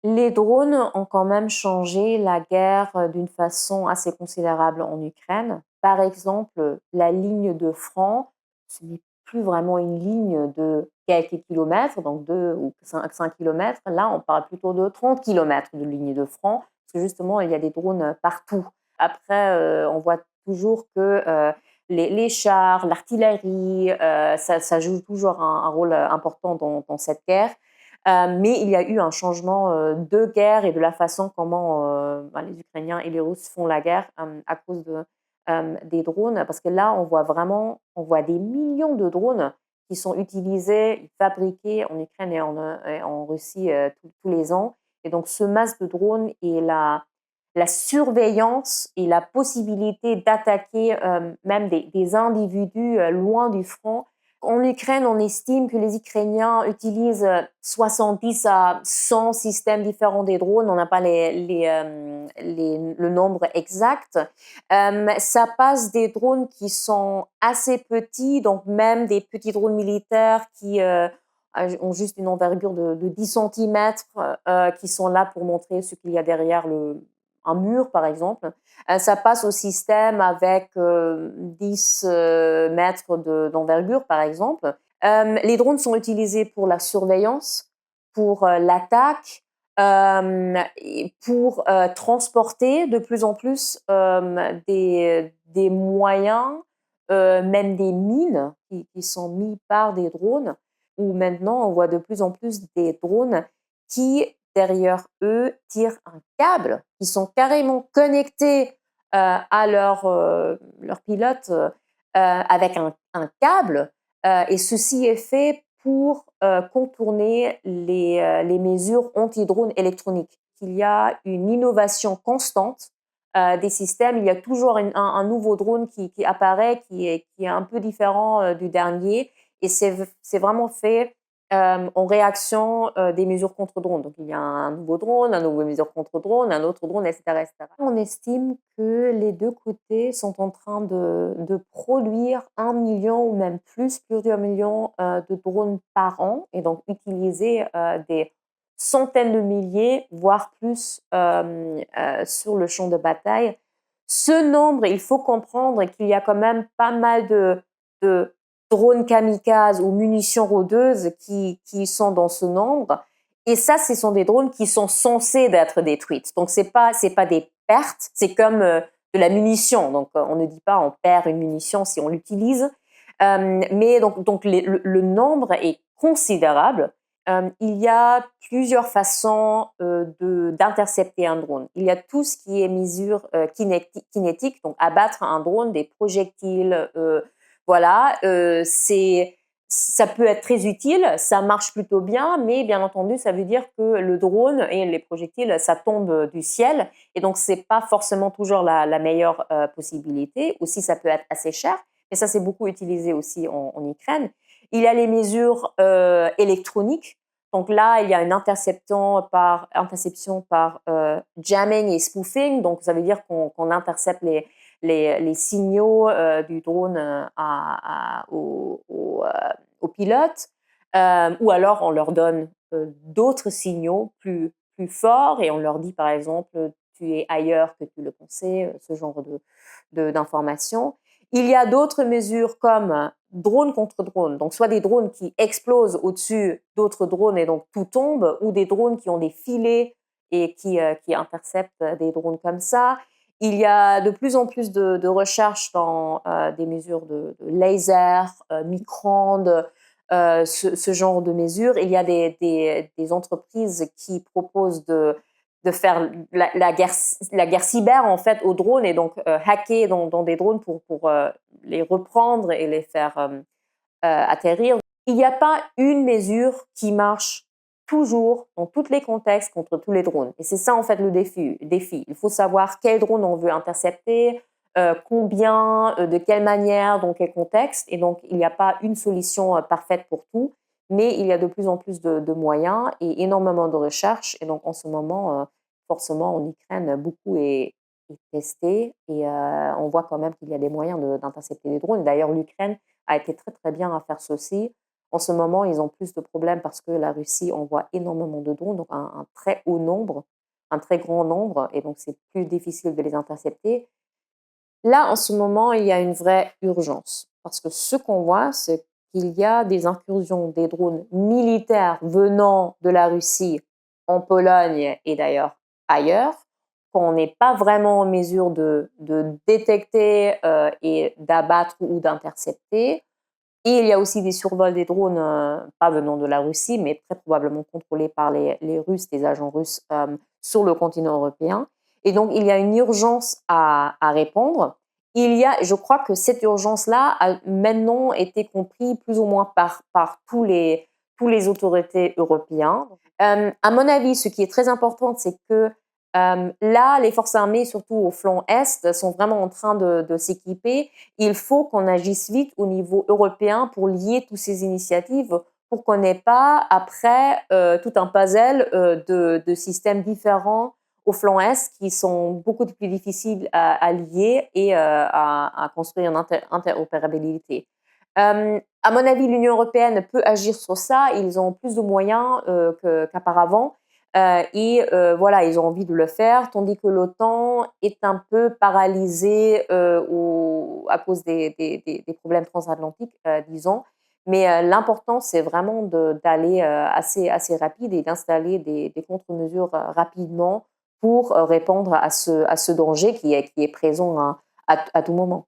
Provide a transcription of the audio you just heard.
Les drones ont quand même changé la guerre, d'une façon assez considérable en Ukraine. Par exemple, la ligne de front, ce n'est plus vraiment une ligne de quelques kilomètres, donc 2 ou 5 kilomètres. Là, on parle plutôt de 30 kilomètres de ligne de front, parce que justement, il y a des drones, partout. Après, on voit toujours que, les chars, l'artillerie, ça joue toujours un rôle, important dans cette guerre. Mais il y a eu un changement, de guerre et de la façon comment, les Ukrainiens et les Russes font la guerre, à cause des drones. Parce que là, on voit des millions de drones qui sont utilisés, fabriqués en Ukraine et en Russie, tous les ans. Et donc ce masse de drones et la surveillance et la possibilité d'attaquer, même des individus, loin du front. En Ukraine, on estime que les Ukrainiens utilisent 70 à 100 systèmes différents des drones. On n'a pas le nombre exact. Ça passe des drones qui sont assez petits, donc même des petits drones militaires qui ont juste une envergure de 10 centimètres, qui sont là pour montrer ce qu'il y a derrière un mur, par exemple. Ça passe au système avec 10 mètres d'envergure, par exemple. Les drones sont utilisés pour la surveillance, pour l'attaque, et pour transporter de plus en plus des moyens, même des mines qui sont mis par des drones, où maintenant on voit de plus en plus des drones qui, derrière eux, tirent un câble, qui sont carrément connectés à leur pilote avec un câble. Et ceci est fait pour contourner les mesures anti-drones électroniques. Il y a une innovation constante des systèmes. Il y a toujours un nouveau drone qui apparaît, qui est un peu différent du dernier. Et c'est vraiment fait en réaction des mesures contre drones. Donc, il y a un nouveau drone, un nouveau mesure contre drone, un autre drone, etc., etc. On estime que les deux côtés sont en train de produire 1 million ou même plus, plusieurs millions de drones par an, et donc utiliser des centaines de milliers, voire plus, sur le champ de bataille. Ce nombre, il faut comprendre qu'il y a quand même pas mal de drones kamikazes ou munitions rôdeuses qui sont dans ce nombre. Et ça, ce sont des drones qui sont censés d'être détruites. Donc, c'est pas des pertes, c'est comme de la munition. Donc, on ne dit pas on perd une munition si on l'utilise. Mais donc le nombre est considérable. Il y a plusieurs façons d'intercepter un drone. Il y a tout ce qui est mesure kinétique, donc abattre un drone, des projectiles, voilà. Ça peut être très utile, ça marche plutôt bien, mais bien entendu, ça veut dire que le drone et les projectiles, ça tombe du ciel, et donc c'est pas forcément toujours la meilleure possibilité. Aussi, ça peut être assez cher, et ça c'est beaucoup utilisé aussi en Ukraine. Il y a les mesures électroniques. Donc là, il y a une interception par jamming et spoofing. Donc ça veut dire qu'on intercepte les signaux du drone aux pilotes, ou alors on leur donne d'autres signaux plus forts, et on leur dit par exemple tu es ailleurs que tu le pensais, ce genre d'informations. Il y a d'autres mesures comme drone contre drone, donc soit des drones qui explosent au-dessus d'autres drones et donc tout tombe, ou des drones qui ont des filets et qui interceptent des drones comme ça. Il y a de plus en plus de recherches dans des mesures de laser, micro-ondes, ce genre de mesures. Il y a des entreprises qui proposent de faire la guerre cyber en fait aux drones, et donc hacker dans des drones pour les reprendre et les faire atterrir. Il n'y a pas une mesure qui marche toujours dans tous les contextes contre tous les drones. Et c'est ça en fait le défi. Il faut savoir quel drone on veut intercepter, combien, de quelle manière, dans quel contexte. Et donc il n'y a pas une solution parfaite pour tout, mais il y a de plus en plus de moyens et énormément de recherches. Et donc en ce moment, forcément en Ukraine, beaucoup est testé, et on voit quand même qu'il y a des moyens d'intercepter les drones. D'ailleurs, l'Ukraine a été très très bien à faire ceci. En ce moment, ils ont plus de problèmes parce que la Russie envoie énormément de drones, donc un très haut nombre, un très grand nombre, et donc c'est plus difficile de les intercepter. Là, en ce moment, il y a une vraie urgence parce que ce qu'on voit, c'est qu'il y a des incursions des drones militaires venant de la Russie en Pologne et d'ailleurs ailleurs, qu'on n'est pas vraiment en mesure de détecter et d'abattre ou d'intercepter. Et il y a aussi des survols des drones, pas venant de la Russie, mais très probablement contrôlés par les Russes, des agents russes, sur le continent européen. Et donc, il y a une urgence à répondre. Je crois que cette urgence-là a maintenant été comprise plus ou moins par tous les autorités européens. À mon avis, ce qui est très important, c'est que là, les forces armées, surtout au flanc Est, sont vraiment en train de s'équiper. Il faut qu'on agisse vite au niveau européen pour lier toutes ces initiatives, pour qu'on n'ait pas après tout un puzzle de systèmes différents au flanc Est qui sont beaucoup plus difficiles à lier et à construire une interopérabilité. À mon avis, l'Union européenne peut agir sur ça. Ils ont plus de moyens qu'auparavant. Voilà, ils ont envie de le faire, tandis que l'OTAN est un peu paralysée à cause des problèmes transatlantiques, disons. Mais l'important, c'est vraiment d'aller assez rapide et d'installer des contre-mesures rapidement pour répondre à ce danger qui est présent à tout moment.